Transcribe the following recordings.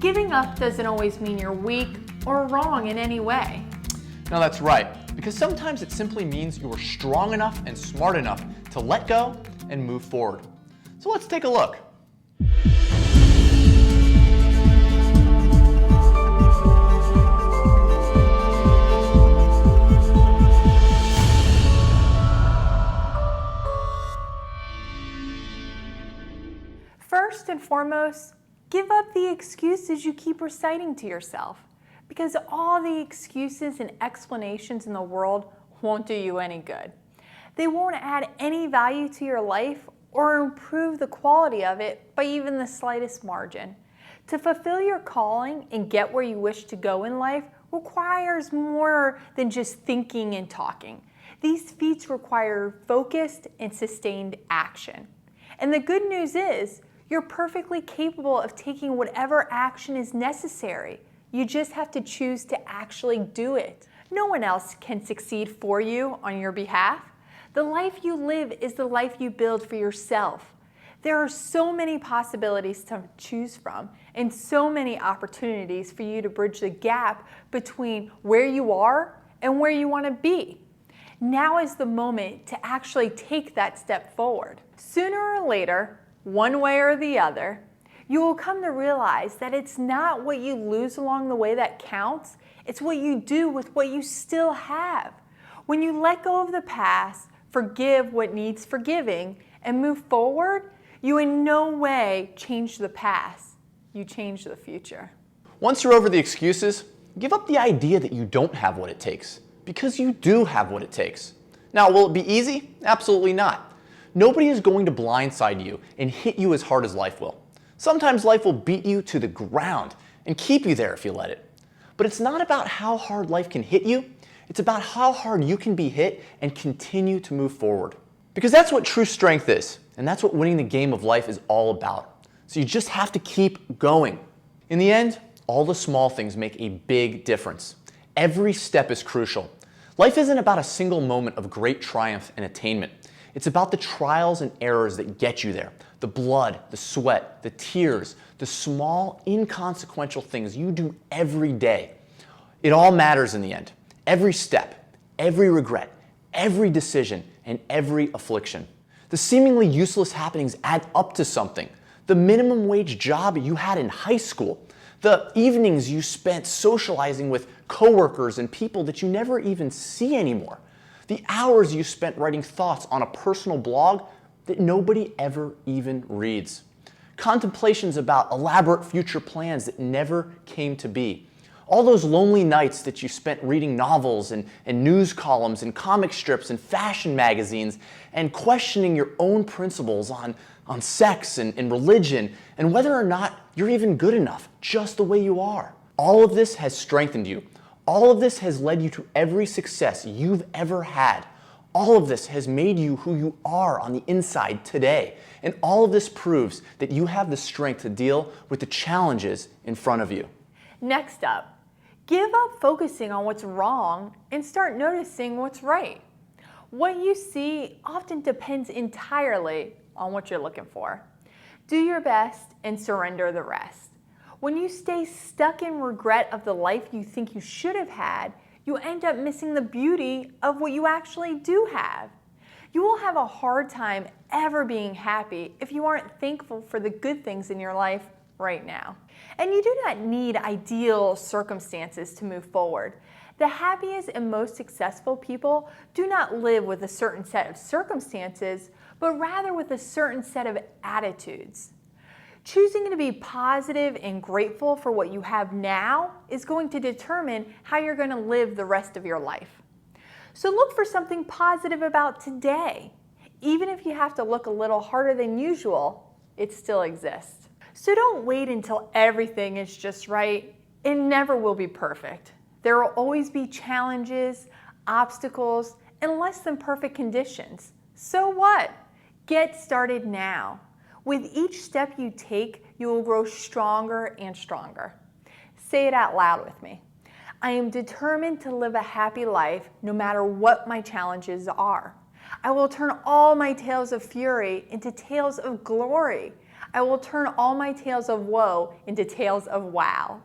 Giving up doesn't always mean you're weak or wrong in any way. No, that's right, because sometimes it simply means you are strong enough and smart enough to let go and move forward. So let's take a look. First and foremost, give up the excuses you keep reciting to yourself, because all the excuses and explanations in the world won't do you any good. They won't add any value to your life or improve the quality of it by even the slightest margin. To fulfill your calling and get where you wish to go in life requires more than just thinking and talking. These feats require focused and sustained action. And the good news is, you're perfectly capable of taking whatever action is necessary. You just have to choose to actually do it. No one else can succeed for you on your behalf. The life you live is the life you build for yourself. There are so many possibilities to choose from and so many opportunities for you to bridge the gap between where you are and where you want to be. Now is the moment to actually take that step forward. Sooner or later, one way or the other, you will come to realize that it's not what you lose along the way that counts, it's what you do with what you still have. When you let go of the past, forgive what needs forgiving, and move forward, you in no way change the past, you change the future. Once you're over the excuses, give up the idea that you don't have what it takes, because you do have what it takes. Now, will it be easy? Absolutely not. Nobody is going to blindside you and hit you as hard as life will. Sometimes life will beat you to the ground and keep you there if you let it. But it's not about how hard life can hit you, it's about how hard you can be hit and continue to move forward. Because that's what true strength is, and that's what winning the game of life is all about. So you just have to keep going. In the end, all the small things make a big difference. Every step is crucial. Life isn't about a single moment of great triumph and attainment. It's about the trials and errors that get you there. The blood, the sweat, the tears, the small, inconsequential things you do every day. It all matters in the end. Every step, every regret, every decision, and every affliction. The seemingly useless happenings add up to something. The minimum wage job you had in high school, the evenings you spent socializing with coworkers and people that you never even see anymore. The hours you spent writing thoughts on a personal blog that nobody ever even reads. Contemplations about elaborate future plans that never came to be. All those lonely nights that you spent reading novels and news columns and comic strips and fashion magazines and questioning your own principles on sex and religion and whether or not you're even good enough just the way you are. All of this has strengthened you. All of this has led you to every success you've ever had. All of this has made you who you are on the inside today. And all of this proves that you have the strength to deal with the challenges in front of you. Next up, give up focusing on what's wrong and start noticing what's right. What you see often depends entirely on what you're looking for. Do your best and surrender the rest. When you stay stuck in regret of the life you think you should have had, you end up missing the beauty of what you actually do have. You will have a hard time ever being happy if you aren't thankful for the good things in your life right now. And you do not need ideal circumstances to move forward. The happiest and most successful people do not live with a certain set of circumstances, but rather with a certain set of attitudes. Choosing to be positive and grateful for what you have now is going to determine how you're going to live the rest of your life. So look for something positive about today. Even if you have to look a little harder than usual, it still exists. So don't wait until everything is just right. It never will be perfect. There will always be challenges, obstacles, and less than perfect conditions. So what? Get started now. With each step you take, you will grow stronger and stronger. Say it out loud with me. I am determined to live a happy life no matter what my challenges are. I will turn all my tales of fury into tales of glory. I will turn all my tales of woe into tales of wow.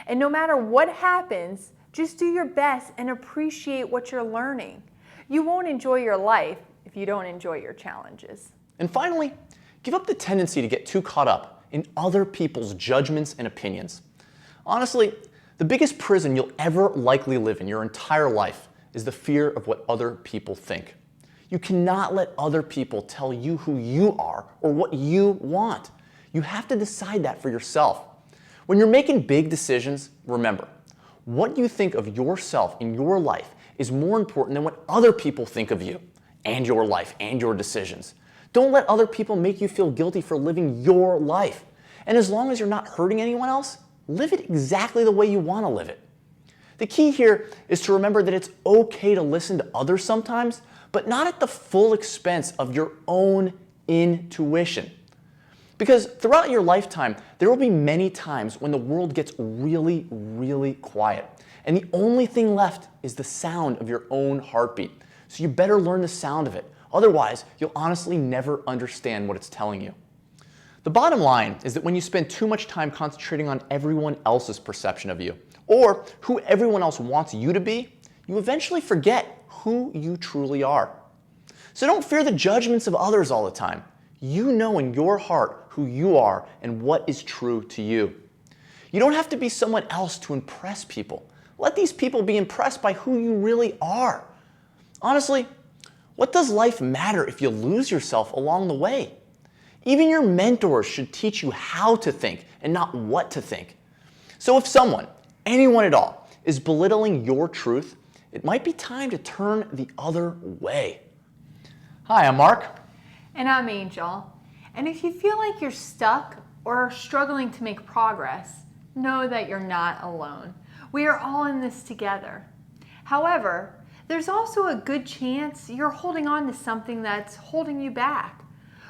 And no matter what happens, just do your best and appreciate what you're learning. You won't enjoy your life if you don't enjoy your challenges. And finally, give up the tendency to get too caught up in other people's judgments and opinions. Honestly, the biggest prison you'll ever likely live in your entire life is the fear of what other people think. You cannot let other people tell you who you are or what you want. You have to decide that for yourself. When you're making big decisions, remember, what you think of yourself in your life is more important than what other people think of you and your life and your decisions. Don't let other people make you feel guilty for living your life. And as long as you're not hurting anyone else, live it exactly the way you want to live it. The key here is to remember that it's okay to listen to others sometimes, but not at the full expense of your own intuition. Because throughout your lifetime, there will be many times when the world gets really, really quiet. And the only thing left is the sound of your own heartbeat. So you better learn the sound of it. Otherwise, you'll honestly never understand what it's telling you. The bottom line is that when you spend too much time concentrating on everyone else's perception of you, or who everyone else wants you to be, you eventually forget who you truly are. So don't fear the judgments of others all the time. You know in your heart who you are and what is true to you. You don't have to be someone else to impress people. Let these people be impressed by who you really are. Honestly, what does life matter if you lose yourself along the way? Even your mentors should teach you how to think and not what to think. So if someone, anyone at all, is belittling your truth, it might be time to turn the other way. Hi, I'm Mark. And I'm Angel. And if you feel like you're stuck or are struggling to make progress, know that you're not alone. We are all in this together. However, there's also a good chance you're holding on to something that's holding you back,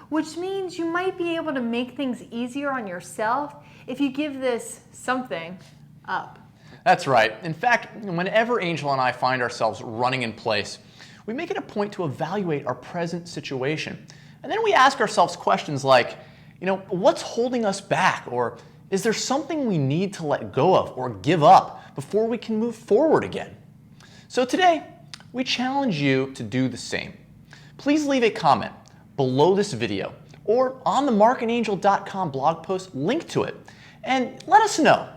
which means you might be able to make things easier on yourself if you give this something up. That's right. In fact, whenever Angel and I find ourselves running in place, we make it a point to evaluate our present situation. And then we ask ourselves questions like, what's holding us back? Or is there something we need to let go of or give up before we can move forward again? So today, we challenge you to do the same. Please leave a comment below this video or on the markandangel.com blog post link to it. And let us know,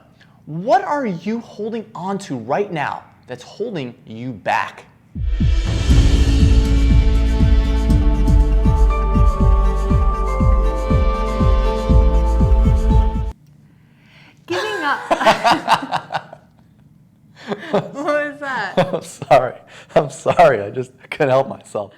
what are you holding on to right now that's holding you back? Giving up. What was that? I'm sorry. I just couldn't help myself.